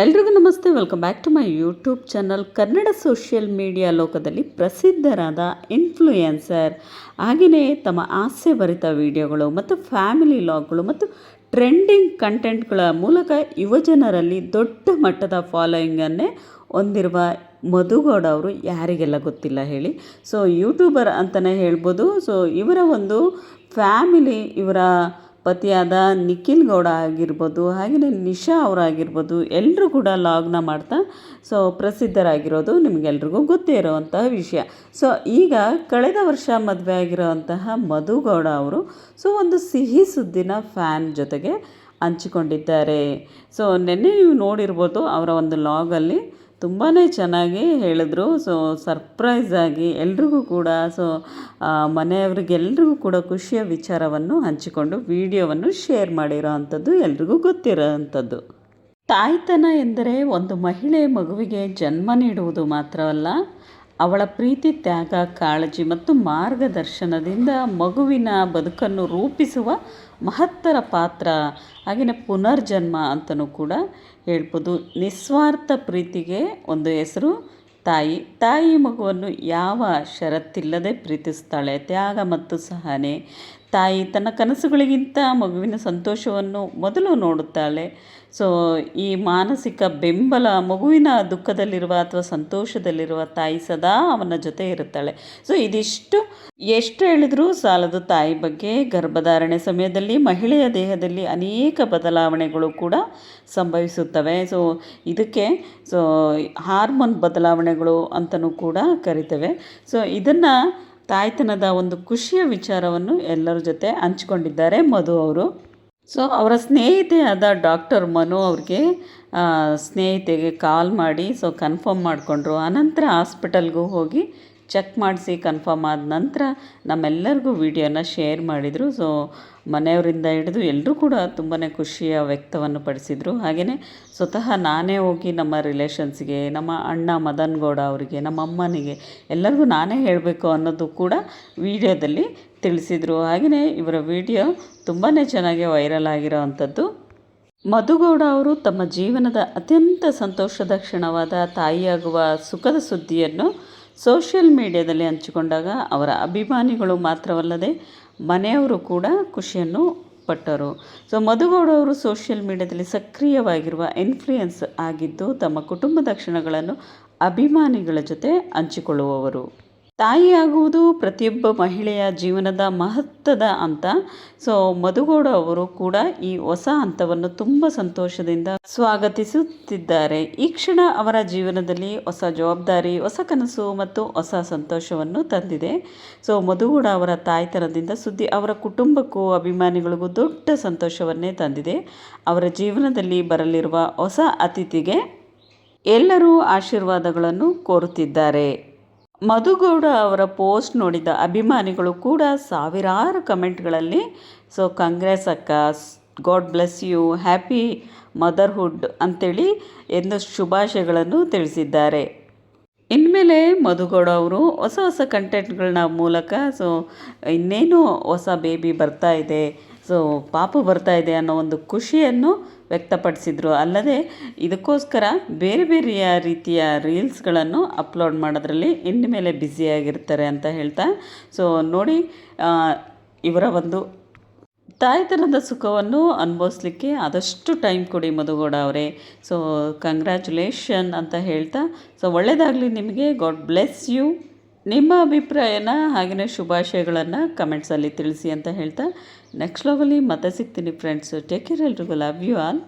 ಎಲ್ರಿಗೂ ನಮಸ್ತೆ. Welcome back to my YouTube channel. Kannada social media ಲೋಕದಲ್ಲಿ ಪ್ರಸಿದ್ಧರಾದ ಇನ್ಫ್ಲೂಯೆನ್ಸರ್, ಹಾಗೆಯೇ ತಮ್ಮ ಹಾಸ್ಯಭರಿತ ವಿಡಿಯೋಗಳು ಮತ್ತು ಫ್ಯಾಮಿಲಿ ಲಾಗ್ಗಳು ಮತ್ತು ಟ್ರೆಂಡಿಂಗ್ ಕಂಟೆಂಟ್ಗಳ ಮೂಲಕ ಯುವಜನರಲ್ಲಿ ದೊಡ್ಡ ಮಟ್ಟದ ಫಾಲೋಯಿಂಗನ್ನೇ ಹೊಂದಿರುವ ಮಧುಗೌಡ ಅವರು ಯಾರಿಗೆಲ್ಲ ಗೊತ್ತಿಲ್ಲ ಹೇಳಿ. ಸೊ ಯೂಟ್ಯೂಬರ್ ಅಂತಲೇ ಹೇಳ್ಬೋದು. ಸೊ ಇವರ ಒಂದು ಫ್ಯಾಮಿಲಿ, ಇವರ ಪತಿಯಾದ ನಿಖಿಲ್ ಗೌಡ ಆಗಿರ್ಬೋದು, ಹಾಗೆಯೇ ನಿಶಾ ಅವರಾಗಿರ್ಬೋದು, ಎಲ್ಲರೂ ಕೂಡ ಲಾಗ್ನ ಮಾಡ್ತಾ ಸೊ ಪ್ರಸಿದ್ಧರಾಗಿರೋದು ನಿಮಗೆಲ್ರಿಗೂ ಗೊತ್ತೇ ಇರೋವಂತಹ ವಿಷಯ. ಸೊ ಈಗ ಕಳೆದ ವರ್ಷ ಮದುವೆ ಆಗಿರೋವಂತಹ ಮಧುಗೌಡ ಅವರು ಸೊ ಒಂದು ಸಿಹಿ ಸುದ್ದಿನ ಫ್ಯಾನ್ ಜೊತೆಗೆ ಹಂಚಿಕೊಂಡಿದ್ದಾರೆ. ಸೊ ನಿನ್ನೆ ನೀವು ನೋಡಿರ್ಬೋದು, ಅವರ ಒಂದು ಲಾಗಲ್ಲಿ ತುಂಬಾ ಚೆನ್ನಾಗಿ ಹೇಳಿದ್ರು. ಸೊ ಸರ್ಪ್ರೈಸಾಗಿ ಎಲ್ರಿಗೂ ಕೂಡ ಸೊ ಮನೆಯವರಿಗೆಲ್ರಿಗೂ ಕೂಡ ಖುಷಿಯ ವಿಚಾರವನ್ನು ಹಂಚಿಕೊಂಡು ವಿಡಿಯೋವನ್ನು ಶೇರ್ ಮಾಡಿರೋ ಅಂಥದ್ದು ಎಲ್ರಿಗೂ ಗೊತ್ತಿರೋ ಅಂಥದ್ದು. ತಾಯ್ತನ ಎಂದರೆ ಒಂದು ಮಹಿಳೆ ಮಗುವಿಗೆ ಜನ್ಮ ನೀಡುವುದು ಮಾತ್ರವಲ್ಲ, ಅವಳ ಪ್ರೀತಿ, ತ್ಯಾಗ, ಕಾಳಜಿ ಮತ್ತು ಮಾರ್ಗದರ್ಶನದಿಂದ ಮಗುವಿನ ಬದುಕನ್ನು ರೂಪಿಸುವ ಮಹತ್ತರ ಪಾತ್ರ, ಹಾಗೆಯೇ ಪುನರ್ಜನ್ಮ ಅಂತಲೂ ಕೂಡ ಹೇಳ್ಬೋದು. ನಿಸ್ವಾರ್ಥ ಪ್ರೀತಿಗೆ ಒಂದು ಹೆಸರು ತಾಯಿ. ತಾಯಿ ಮಗುವನ್ನು ಯಾವ ಷರತ್ತಿಲ್ಲದೆ ಪ್ರೀತಿಸ್ತಾಳೆ. ತ್ಯಾಗ ಮತ್ತು ಸಹನೆ. ತಾಯಿ ತನ್ನ ಕನಸುಗಳಿಗಿಂತ ಮಗುವಿನ ಸಂತೋಷವನ್ನು ಮೊದಲು ನೋಡುತ್ತಾಳೆ. ಸೊ ಈ ಮಾನಸಿಕ ಬೆಂಬಲ, ಮಗುವಿನ ದುಃಖದಲ್ಲಿರುವ ಅಥವಾ ಸಂತೋಷದಲ್ಲಿರುವ ತಾಯಿ ಸದಾ ಅವನ ಜೊತೆ ಇರುತ್ತಾಳೆ. ಸೊ ಇದಿಷ್ಟು ಎಷ್ಟು ಹೇಳಿದರೂ ಸಾಲದು ತಾಯಿ ಬಗ್ಗೆ. ಗರ್ಭಧಾರಣೆ ಸಮಯದಲ್ಲಿ ಮಹಿಳೆಯ ದೇಹದಲ್ಲಿ ಅನೇಕ ಬದಲಾವಣೆಗಳು ಕೂಡ ಸಂಭವಿಸುತ್ತವೆ. ಸೊ ಇದಕ್ಕೆ ಸೊ ಹಾರ್ಮೋನ್ ಬದಲಾವಣೆಗಳು ಅಂತಲೂ ಕೂಡ ಕರಿತೇವೆ. ಸೊ ಇದನ್ನು ತಾಯ್ತನದ ಒಂದು ಖುಷಿಯ ವಿಚಾರವನ್ನು ಎಲ್ಲರ ಜೊತೆ ಹಂಚ್ಕೊಂಡಿದ್ದಾರೆ ಮಧು ಅವರು. ಸೊ ಅವರ ಸ್ನೇಹಿತೆಯಾದ ಡಾಕ್ಟರ್ ಮನು ಅವ್ರಿಗೆ ಸ್ನೇಹಿತೆಗೆ ಕಾಲ್ ಮಾಡಿ ಸೊ ಕನ್ಫರ್ಮ್ ಮಾಡಿಕೊಂಡ್ರು. ಆನಂತರ ಹಾಸ್ಪಿಟಲ್ಗೂ ಹೋಗಿ ಚೆಕ್ ಮಾಡಿಸಿ ಕನ್ಫರ್ಮ್ ಆದ ನಂತರ ನಮ್ಮೆಲ್ಲರಿಗೂ ವಿಡಿಯೋನ ಶೇರ್ ಮಾಡಿದರು. ಸೊ ಮನೆಯವರಿಂದ ಹಿಡಿದು ಎಲ್ಲರೂ ಕೂಡ ತುಂಬಾ ಖುಷಿಯ ವ್ಯಕ್ತವನ್ನು ಪಡಿಸಿದರು. ಹಾಗೆಯೇ ಸ್ವತಃ ನಾನೇ ಹೋಗಿ ನಮ್ಮ ರಿಲೇಷನ್ಸ್ಗೆ, ನಮ್ಮ ಅಣ್ಣ ಮದನ್ ಗೌಡ ಅವರಿಗೆ, ನಮ್ಮ ಅಮ್ಮನಿಗೆ ಎಲ್ಲರಿಗೂ ನಾನೇ ಹೇಳಬೇಕು ಅನ್ನೋದು ಕೂಡ ವಿಡಿಯೋದಲ್ಲಿ ತಿಳಿಸಿದರು. ಹಾಗೆಯೇ ಇವರ ವಿಡಿಯೋ ತುಂಬಾ ಚೆನ್ನಾಗಿ ವೈರಲ್ ಆಗಿರೋ ಅಂಥದ್ದು. ಮಧುಗೌಡ ಅವರು ತಮ್ಮ ಜೀವನದ ಅತ್ಯಂತ ಸಂತೋಷದ ಕ್ಷಣವಾದ ತಾಯಿಯಾಗುವ ಸುಖದ ಸುದ್ದಿಯನ್ನು ಸೋಷಿಯಲ್ ಮೀಡಿಯಾದಲ್ಲಿ ಹಂಚಿಕೊಂಡಾಗ ಅವರ ಅಭಿಮಾನಿಗಳು ಮಾತ್ರವಲ್ಲದೆ ಮನೆಯವರು ಕೂಡ ಖುಷಿಯನ್ನು ಪಟ್ಟರು. ಸೊ ಮಧುಗೌಡ ಅವರು ಸೋಷಿಯಲ್ ಮೀಡಿಯಾದಲ್ಲಿ ಸಕ್ರಿಯವಾಗಿರುವ ಇನ್ಫ್ಲೂಯೆನ್ಸ್ ಆಗಿದ್ದು, ತಮ್ಮ ಕುಟುಂಬದ ಕ್ಷಣಗಳನ್ನು ಅಭಿಮಾನಿಗಳ ಜೊತೆ ಹಂಚಿಕೊಳ್ಳುವವರು. ತಾಯಿಯಾಗುವುದು ಪ್ರತಿಯೊಬ್ಬ ಮಹಿಳೆಯ ಜೀವನದ ಮಹತ್ವದ ಹಂತ. ಸೊ ಮಧುಗೌಡ ಅವರು ಕೂಡ ಈ ಹೊಸ ಹಂತವನ್ನು ತುಂಬ ಸಂತೋಷದಿಂದ ಸ್ವಾಗತಿಸುತ್ತಿದ್ದಾರೆ. ಈ ಕ್ಷಣ ಅವರ ಜೀವನದಲ್ಲಿ ಹೊಸ ಜವಾಬ್ದಾರಿ, ಹೊಸ ಕನಸು ಮತ್ತು ಹೊಸ ಸಂತೋಷವನ್ನು ತಂದಿದೆ. ಸೊ ಮಧುಗೌಡ ಅವರ ತಾಯ್ತನದಿಂದ ಸುದ್ದಿ ಅವರ ಕುಟುಂಬಕ್ಕೂ ಅಭಿಮಾನಿಗಳಿಗೂ ದೊಡ್ಡ ಸಂತೋಷವನ್ನೇ ತಂದಿದೆ. ಅವರ ಜೀವನದಲ್ಲಿ ಬರಲಿರುವ ಹೊಸ ಅತಿಥಿಗೆ ಎಲ್ಲರೂ ಆಶೀರ್ವಾದಗಳನ್ನು ಕೋರುತ್ತಿದ್ದಾರೆ. ಮಧುಗೌಡ ಅವರ ಪೋಸ್ಟ್ ನೋಡಿದ ಅಭಿಮಾನಿಗಳು ಕೂಡ ಸಾವಿರಾರು ಕಮೆಂಟ್ಗಳಲ್ಲಿ ಸೊ ಕಂಗ್ರೆಸ್ ಅಕ್ಕ, God bless you, happy motherhood ಅಂತೇಳಿ ಎಂದು ಶುಭಾಶಯಗಳನ್ನು ತಿಳಿಸಿದ್ದಾರೆ. ಇನ್ಮೇಲೆ ಮಧುಗೌಡ ಅವರು ಹೊಸ ಹೊಸ ಕಂಟೆಂಟ್ಗಳನ್ನ ಮೂಲಕ ಸೊ ಇನ್ನೇನು ಹೊಸ ಬೇಬಿ ಬರ್ತಾ ಇದೆ, ಸೊ ಪಾಪು ಬರ್ತಾ ಇದೆ ಅನ್ನೋ ಒಂದು ಖುಷಿಯನ್ನು ವ್ಯಕ್ತಪಡಿಸಿದರು. ಅಲ್ಲದೆ ಇದಕ್ಕೋಸ್ಕರ ಬೇರೆ ಬೇರೆಯ ರೀತಿಯ ರೀಲ್ಸ್ಗಳನ್ನು ಅಪ್ಲೋಡ್ ಮಾಡೋದ್ರಲ್ಲಿ ಇನ್ಮೇಲೆ ಬ್ಯುಸಿಯಾಗಿರ್ತಾರೆ ಅಂತ ಹೇಳ್ತಾ ಸೊ ನೋಡಿ ಇವರ ಒಂದು ತಾಯ್ತನದ ಸುಖವನ್ನು ಅನುಭವಿಸ್ಲಿಕ್ಕೆ ಆದಷ್ಟು ಟೈಮ್ ಕೊಡಿ ಮಧುಗೌಡ ಅವರೇ. ಸೊ ಕಂಗ್ರ್ಯಾಚುಲೇಷನ್ ಅಂತ ಹೇಳ್ತಾ ಸೊ ಒಳ್ಳೆಯದಾಗಲಿ ನಿಮಗೆ. God bless you. ನಿಮ್ಮ ಅಭಿಪ್ರಾಯನ ಹಾಗೆಯೇ ಶುಭಾಶಯಗಳನ್ನು ಕಮೆಂಟ್ಸಲ್ಲಿ ತಿಳಿಸಿ ಅಂತ ಹೇಳ್ತಾ ನೆಕ್ಸ್ಟ್ ವ್ಲಾಗಲ್ಲಿ ಮತ್ತೆ ಸಿಗ್ತೀನಿ ಫ್ರೆಂಡ್ಸ್. Take care. ಎಲ್ರಿಗೂ ಲವ್ ಯು ಆಲ್.